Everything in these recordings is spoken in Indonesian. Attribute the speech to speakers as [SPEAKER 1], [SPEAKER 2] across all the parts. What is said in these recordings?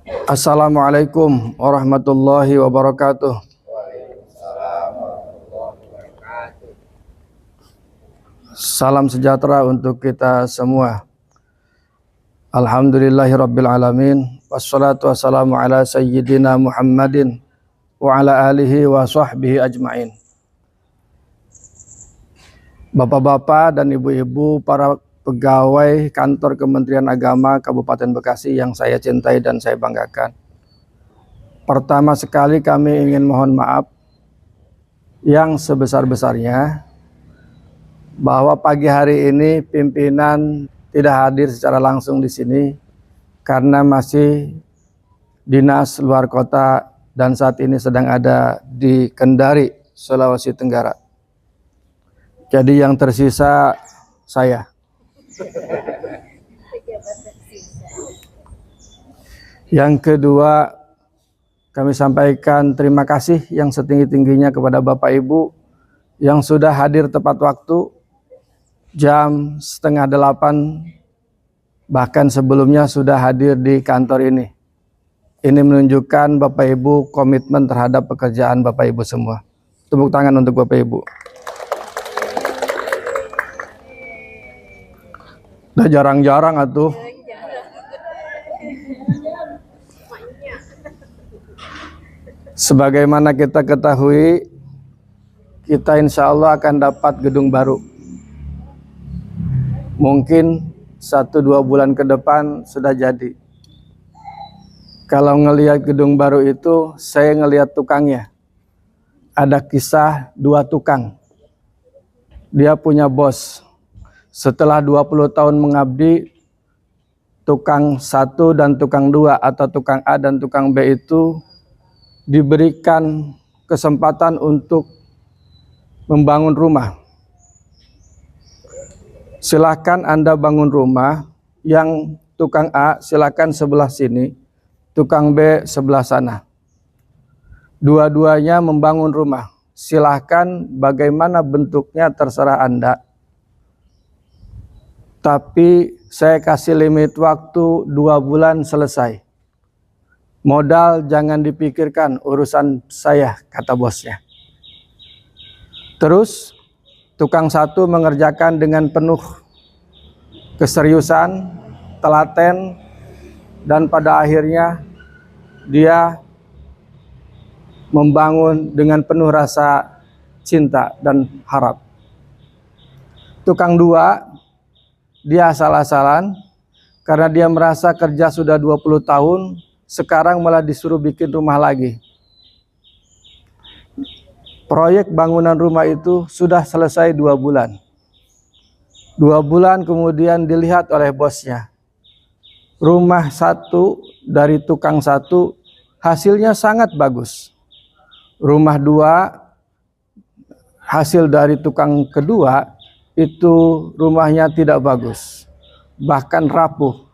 [SPEAKER 1] Assalamualaikum warahmatullahi wabarakatuh.
[SPEAKER 2] Waalaikumsalam warahmatullahi wabarakatuh.
[SPEAKER 1] Salam sejahtera untuk kita semua. Alhamdulillahirabbil alamin. Wassalatu wassalamu ala sayyidina Muhammadin wa ala alihi wa sahbihi ajmain. Bapak-bapak dan ibu-ibu, para pegawai kantor Kementerian Agama Kabupaten Bekasi yang saya cintai dan saya banggakan. Pertama sekali kami ingin mohon maaf yang sebesar-besarnya bahwa pagi hari ini pimpinan tidak hadir secara langsung di sini karena masih dinas luar kota dan saat ini sedang ada di Kendari, Sulawesi Tenggara. Jadi yang tersisa saya. Yang kedua, kami sampaikan terima kasih yang setinggi-tingginya kepada Bapak Ibu yang sudah hadir tepat waktu jam 7:30, bahkan sebelumnya sudah hadir di kantor ini. Ini menunjukkan Bapak Ibu komitmen terhadap pekerjaan Bapak Ibu semua. Tepuk tangan untuk Bapak Ibu. Udah jarang-jarang atuh. Sebagaimana kita ketahui, kita insya Allah akan dapat gedung baru. Mungkin 1-2 bulan ke depan sudah jadi. Kalau ngelihat gedung baru itu, saya ngelihat tukangnya. Ada kisah 2 tukang. Dia punya bos. Setelah 20 tahun mengabdi, tukang 1 dan tukang 2 atau tukang A dan tukang B itu diberikan kesempatan untuk membangun rumah. Silakan Anda bangun rumah, yang tukang A silakan sebelah sini, tukang B sebelah sana. Dua-duanya membangun rumah. Silakan bagaimana bentuknya terserah Anda. Tapi saya kasih limit waktu 2 bulan selesai. Modal jangan dipikirkan, urusan saya, kata bosnya. Terus tukang 1 mengerjakan dengan penuh keseriusan, telaten, dan pada akhirnya dia membangun dengan penuh rasa cinta dan harap. Tukang 2 dia asal-asalan karena dia merasa kerja sudah 20 tahun, sekarang malah disuruh bikin rumah lagi. Proyek bangunan rumah itu sudah selesai 2 bulan. 2 bulan kemudian dilihat oleh bosnya. Rumah 1 dari tukang 1 hasilnya sangat bagus. Rumah 2 hasil dari tukang kedua itu rumahnya tidak bagus, bahkan rapuh,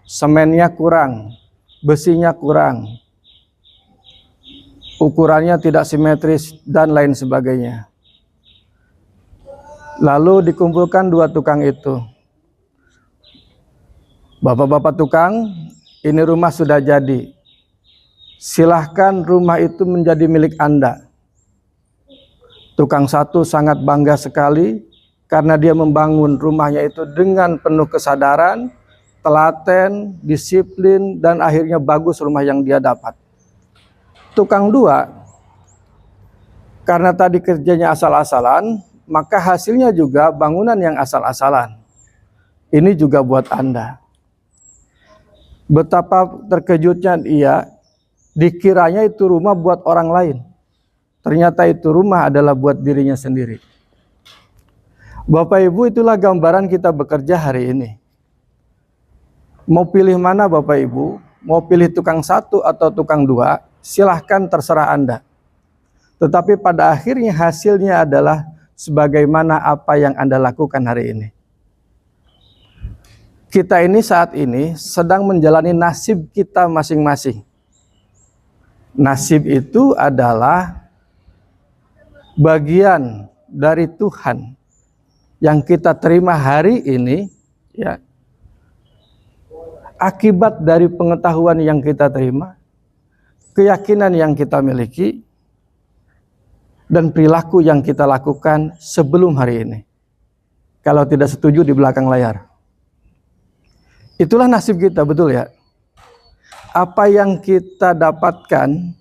[SPEAKER 1] semennya kurang, besinya kurang, ukurannya tidak simetris dan lain sebagainya. Lalu dikumpulkan 2 tukang itu. Bapak-bapak tukang, ini rumah sudah jadi. Silahkan rumah itu menjadi milik Anda. Tukang 1 sangat bangga sekali karena dia membangun rumahnya itu dengan penuh kesadaran, telaten, disiplin, dan akhirnya bagus rumah yang dia dapat. Tukang 2, karena tadi kerjanya asal-asalan, maka hasilnya juga bangunan yang asal-asalan. Ini juga buat Anda. Betapa terkejutnya dia, dikiranya itu rumah buat orang lain. Ternyata itu rumah adalah buat dirinya sendiri. Bapak Ibu, itulah gambaran kita bekerja hari ini. Mau pilih mana Bapak Ibu? Mau pilih tukang 1 atau tukang 2? Silahkan, terserah Anda. Tetapi pada akhirnya hasilnya adalah sebagaimana apa yang Anda lakukan hari ini. Kita ini saat ini sedang menjalani nasib kita masing-masing. Nasib itu adalah bagian dari Tuhan yang kita terima hari ini, ya. akibat dari pengetahuan yang kita terima, keyakinan yang kita miliki, dan perilaku yang kita lakukan sebelum hari ini. Kalau tidak setuju di belakang layar. Itulah nasib kita, betul ya? Apa yang kita dapatkan,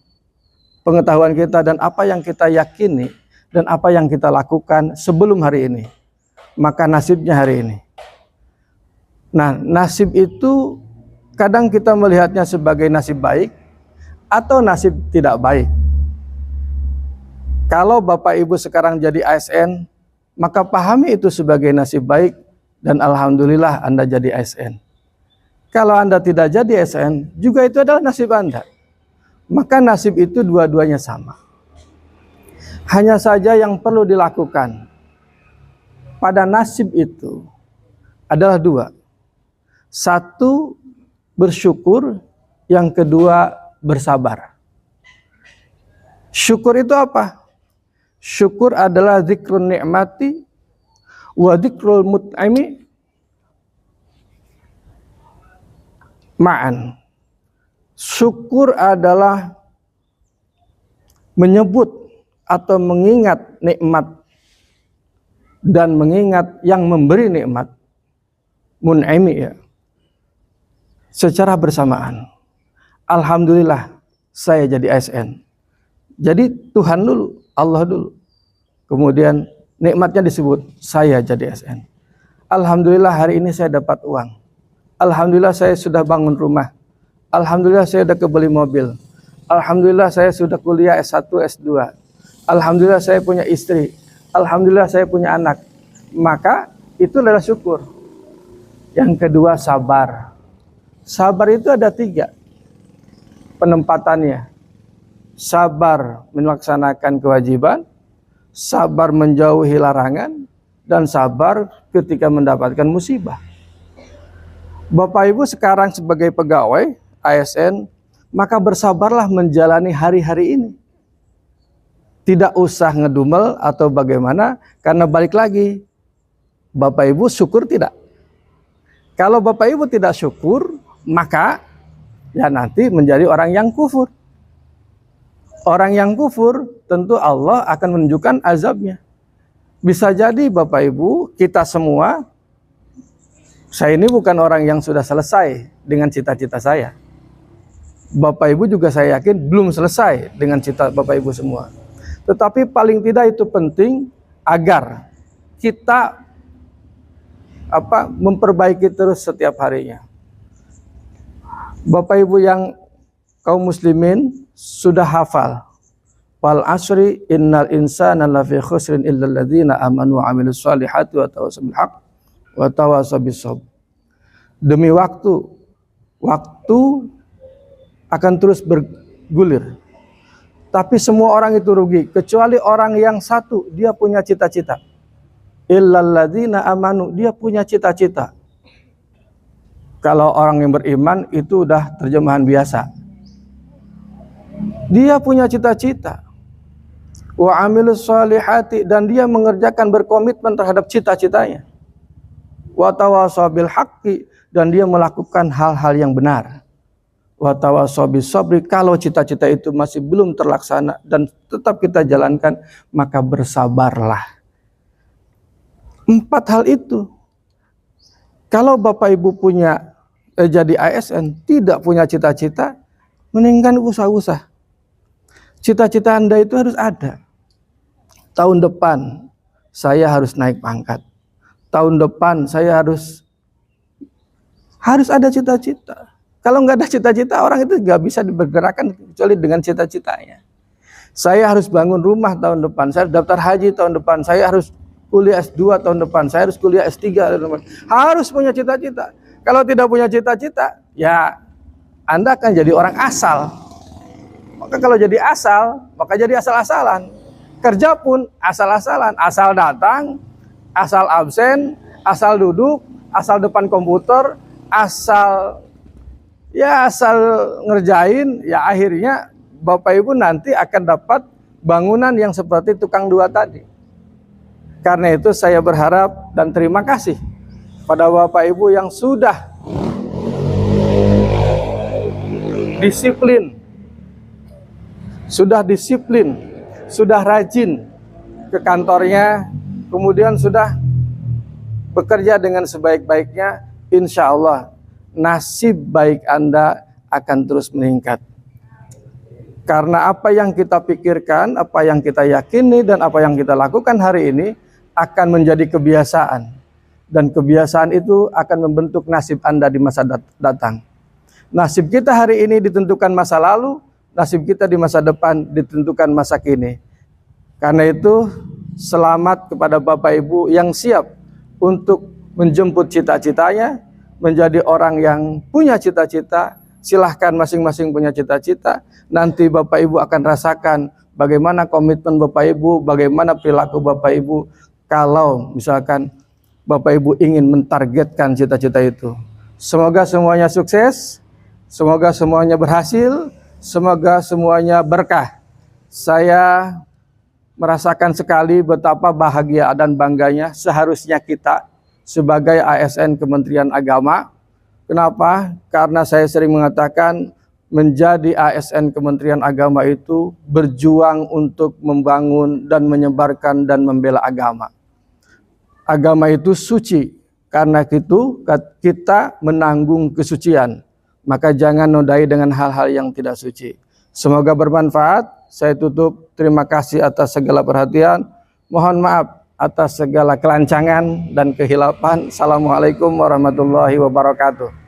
[SPEAKER 1] pengetahuan kita dan apa yang kita yakini dan apa yang kita lakukan sebelum hari ini, maka nasibnya hari ini. Nah, nasib itu kadang kita melihatnya sebagai nasib baik atau nasib tidak baik. Kalau Bapak Ibu sekarang jadi ASN, maka pahami itu sebagai nasib baik dan alhamdulillah Anda jadi ASN. Kalau Anda tidak jadi ASN, juga itu adalah nasib Anda. Maka nasib itu dua-duanya sama. Hanya saja yang perlu dilakukan pada nasib itu adalah dua. Satu, bersyukur. Yang kedua, bersabar. Syukur itu apa? Syukur adalah zikrun ni'mati wa zikrul mut'imi ma'an. Syukur adalah menyebut atau mengingat nikmat dan mengingat yang memberi nikmat, mun'imi ya, secara bersamaan. Alhamdulillah saya jadi ASN. Jadi Tuhan dulu, Allah dulu. Kemudian nikmatnya disebut saya jadi ASN. Alhamdulillah hari ini saya dapat uang. Alhamdulillah saya sudah bangun rumah. Alhamdulillah saya sudah kebeli mobil. Alhamdulillah saya sudah kuliah S1, S2. Alhamdulillah saya punya istri. Alhamdulillah saya punya anak. Maka itu adalah syukur. Yang kedua, sabar. Sabar itu ada 3 penempatannya. Sabar melaksanakan kewajiban, sabar menjauhi larangan, dan sabar ketika mendapatkan musibah. Bapak Ibu sekarang sebagai pegawai ASN, maka bersabarlah menjalani hari-hari ini. Tidak usah ngedumel atau bagaimana, karena balik lagi, Bapak Ibu syukur tidak? Kalau Bapak Ibu tidak syukur, maka ya nanti menjadi orang yang kufur. Orang yang kufur tentu Allah akan menunjukkan azabnya. Bisa jadi Bapak Ibu, kita semua, saya ini bukan orang yang sudah selesai dengan cita-cita saya. Bapak Ibu juga saya yakin belum selesai dengan cita Bapak Ibu semua. Tetapi paling tidak itu penting agar kita memperbaiki terus setiap harinya. Bapak Ibu yang kaum muslimin sudah hafal. Wal asri innal insana lafi khusrin illal ladzina amanu wa amilus solihati wa tawassaw bil haqq wa tawassaw bis sabr. Demi waktu akan terus bergulir. Tapi semua orang itu rugi kecuali orang yang satu, dia punya cita-cita. Illal ladzina amanu, dia punya cita-cita. Kalau orang yang beriman itu udah terjemahan biasa. Dia punya cita-cita. Wa amilus solihati, dan dia mengerjakan, berkomitmen terhadap cita-citanya. Wa tawassaw bil haqqi, dan dia melakukan hal-hal yang benar. Wa tawassaw bis sabri, kalau cita-cita itu masih belum terlaksana dan tetap kita jalankan, maka bersabarlah. 4 hal itu. Kalau Bapak Ibu punya jadi ASN, tidak punya cita-cita, mendingan usah-usah. Cita-cita Anda itu harus ada. Tahun depan saya harus naik pangkat. Tahun depan saya harus ada cita-cita. Kalau nggak ada cita-cita, orang itu nggak bisa dibergerakkan kecuali dengan cita-citanya. Saya harus bangun rumah tahun depan, saya daftar haji tahun depan, saya harus kuliah S2 tahun depan, saya harus kuliah S3 tahun depan. Harus punya cita-cita. Kalau tidak punya cita-cita, ya Anda akan jadi orang asal. Maka kalau jadi asal, maka jadi asal-asalan. Kerja pun asal-asalan, asal datang, asal absen, asal duduk, asal depan komputer, asal ngerjain, ya akhirnya Bapak Ibu nanti akan dapat bangunan yang seperti tukang 2 tadi. Karena itu saya berharap dan terima kasih pada Bapak Ibu yang sudah disiplin, sudah rajin ke kantornya, kemudian sudah bekerja dengan sebaik-baiknya, insya Allah nasib baik Anda akan terus meningkat. Karena apa yang kita pikirkan, apa yang kita yakini, dan apa yang kita lakukan hari ini akan menjadi kebiasaan. Dan kebiasaan itu akan membentuk nasib Anda di masa datang. Nasib kita hari ini ditentukan masa lalu, nasib kita di masa depan ditentukan masa kini. Karena itu, selamat kepada Bapak Ibu yang siap untuk menjemput cita-citanya, menjadi orang yang punya cita-cita. Silahkan masing-masing punya cita-cita. Nanti Bapak Ibu akan rasakan bagaimana komitmen Bapak Ibu, bagaimana perilaku Bapak Ibu kalau misalkan Bapak Ibu ingin mentargetkan cita-cita itu. Semoga semuanya sukses, semoga semuanya berhasil, semoga semuanya berkah. Saya merasakan sekali betapa bahagia dan bangganya seharusnya kita sebagai ASN Kementerian Agama. Kenapa? Karena saya sering mengatakan menjadi ASN Kementerian Agama itu berjuang untuk membangun dan menyebarkan dan membela agama. Agama itu suci, karena itu kita menanggung kesucian. Maka jangan nodai dengan hal-hal yang tidak suci. Semoga bermanfaat. Saya tutup. Terima kasih atas segala perhatian. Mohon maaf atas segala kelancangan dan kehilapan. Assalamualaikum warahmatullahi wabarakatuh.